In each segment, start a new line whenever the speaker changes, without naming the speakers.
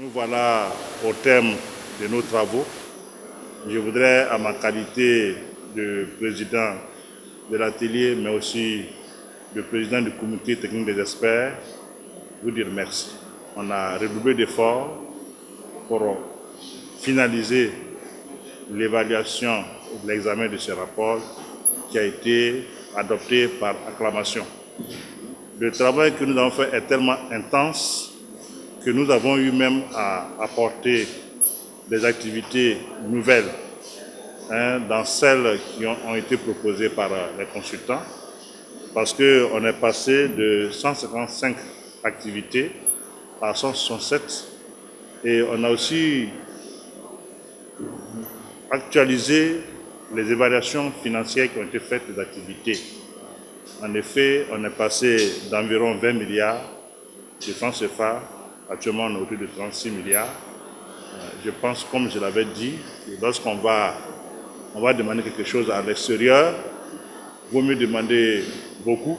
Nous voilà au terme de nos travaux. Je voudrais, à ma qualité de président de l'atelier, mais aussi de président du comité technique des experts, vous dire merci. On a redoublé d'efforts pour finaliser l'évaluation ou l'examen de ce rapport qui a été adopté par acclamation. Le travail que nous avons fait est tellement intense que nous avons eu même à apporter des activités nouvelles dans celles qui ont été proposées par les consultants, parce qu'on est passé de 155 activités à 167 et on a aussi actualisé les évaluations financières qui ont été faites des activités. En effet, on est passé d'environ 20 milliards de francs CFA. Actuellement, on est autour de 36 milliards. Je pense, comme je l'avais dit, que lorsqu'on va demander quelque chose à l'extérieur, il vaut mieux demander beaucoup,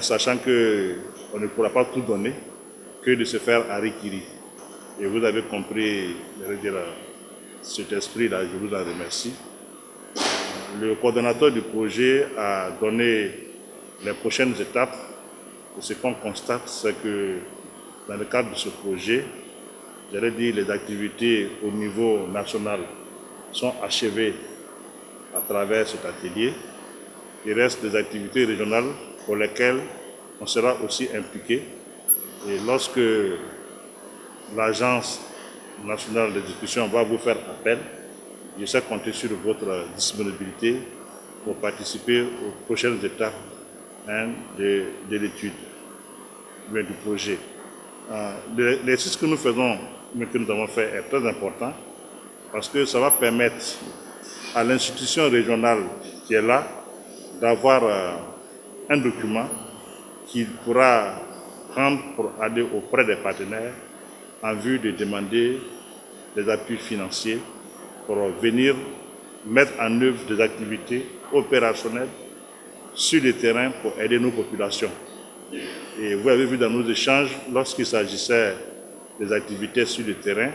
sachant qu'on ne pourra pas tout donner, que de se faire harikiri. Et vous avez compris, je veux dire, cet esprit-là, je vous en remercie. Le coordonnateur du projet a donné les prochaines étapes. Et ce qu'on constate, c'est que dans le cadre de ce projet, j'allais dire les activités au niveau national sont achevées à travers cet atelier. Il reste des activités régionales pour lesquelles on sera aussi impliqué. Et lorsque l'Agence nationale d'exécution va vous faire appel, je sais compter sur votre disponibilité pour participer aux prochaines étapes de l'étude, du projet. L'exercice que nous faisons, mais que nous avons fait, est très important parce que ça va permettre à l'institution régionale qui est là d'avoir un document qu'il pourra prendre pour aller auprès des partenaires en vue de demander des appuis financiers pour venir mettre en œuvre des activités opérationnelles sur le terrain pour aider nos populations. Et vous avez vu dans nos échanges, lorsqu'il s'agissait des activités sur le terrain,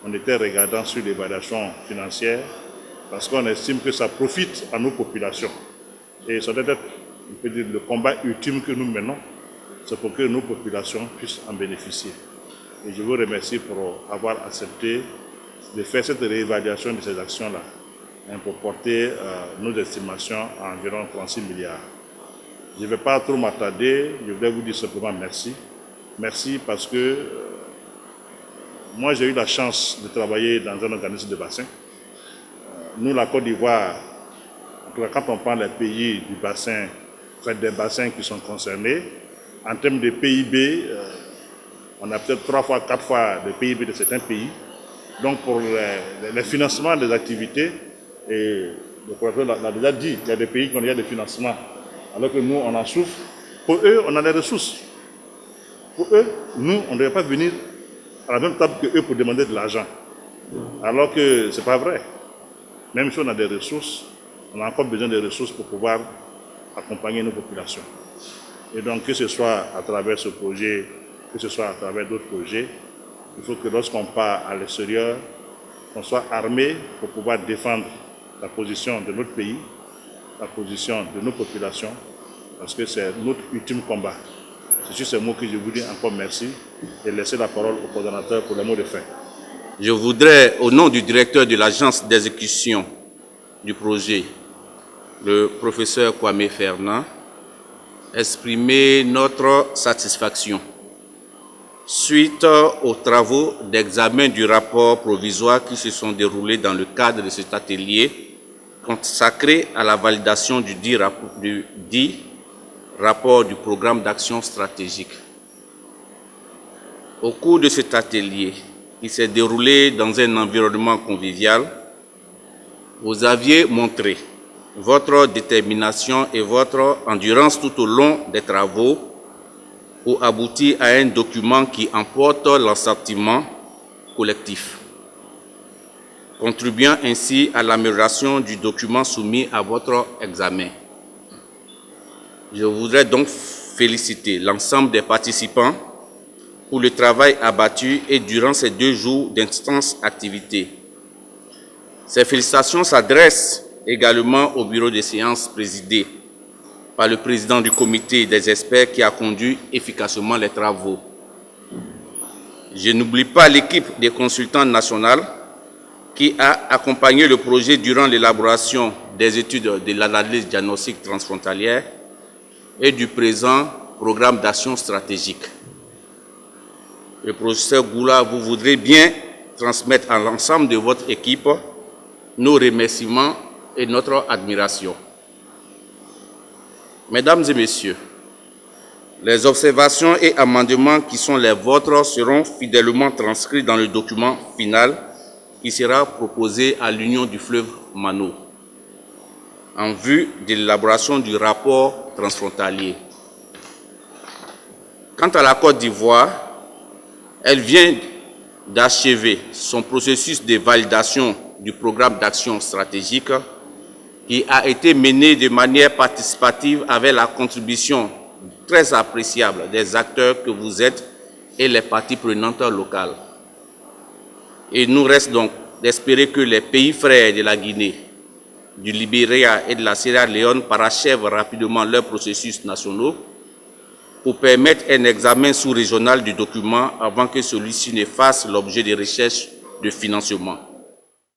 on était regardant sur l'évaluation financière parce qu'on estime que ça profite à nos populations. Et ça doit être, on peut dire, le combat ultime que nous menons, c'est pour que nos populations puissent en bénéficier. Et je vous remercie pour avoir accepté de faire cette réévaluation de ces actions-là pour porter nos estimations à environ 36 milliards. Je ne vais pas trop m'attarder, je voudrais vous dire simplement merci. Merci parce que moi j'ai eu la chance de travailler dans un organisme de bassin. Nous, la Côte d'Ivoire, quand on prend les pays du bassin, des bassins qui sont concernés, en termes de PIB, on a peut-être 3 fois, 4 fois le PIB de certains pays. Donc pour les financements des activités, et le professeur l'a déjà dit, il y a des pays qui ont déjà des financements, alors que nous, on en souffre. Pour eux, on a des ressources. Pour eux, nous, on ne devait pas venir à la même table que eux pour demander de l'argent. Alors que ce n'est pas vrai. Même si on a des ressources, on a encore besoin des ressources pour pouvoir accompagner nos populations. Et donc, que ce soit à travers ce projet, que ce soit à travers d'autres projets, il faut que lorsqu'on part à l'extérieur, on soit armé pour pouvoir défendre la position de notre pays, la position de nos populations, parce que c'est notre ultime combat. C'est sur ces mots que je vous dis encore merci et laisser la parole au coordonnateur pour les mots de fin.
Je voudrais, au nom du directeur de l'agence d'exécution du projet, le professeur Kwame Fernand, exprimer notre satisfaction suite aux travaux d'examen du rapport provisoire qui se sont déroulés dans le cadre de cet atelier consacré à la validation du dit rapport du programme d'action stratégique. Au cours de cet atelier, qui s'est déroulé dans un environnement convivial, vous aviez montré votre détermination et votre endurance tout au long des travaux pour aboutir à un document qui emporte l'assentiment collectif, contribuant ainsi à l'amélioration du document soumis à votre examen. Je voudrais donc féliciter l'ensemble des participants pour le travail abattu et durant ces 2 jours d'intense activité. Ces félicitations s'adressent également au bureau des séances présidé par le président du comité des experts qui a conduit efficacement les travaux. Je n'oublie pas l'équipe des consultants nationaux qui a accompagné le projet durant l'élaboration des études de l'analyse diagnostique transfrontalière et du présent programme d'action stratégique. Le professeur Goula, vous voudrez bien transmettre à l'ensemble de votre équipe nos remerciements et notre admiration. Mesdames et messieurs, les observations et amendements qui sont les vôtres seront fidèlement transcrits dans le document final qui sera proposé à l'Union du fleuve Mano en vue de l'élaboration du rapport transfrontalier. Quant à la Côte d'Ivoire, elle vient d'achever son processus de validation du programme d'action stratégique qui a été mené de manière participative avec la contribution très appréciable des acteurs que vous êtes et les parties prenantes locales. Il nous reste donc d'espérer que les pays frères de la Guinée, du Libéria et de la Sierra Leone parachèvent rapidement leurs processus nationaux pour permettre un examen sous-régional du document avant que celui-ci ne fasse l'objet de recherches de financement.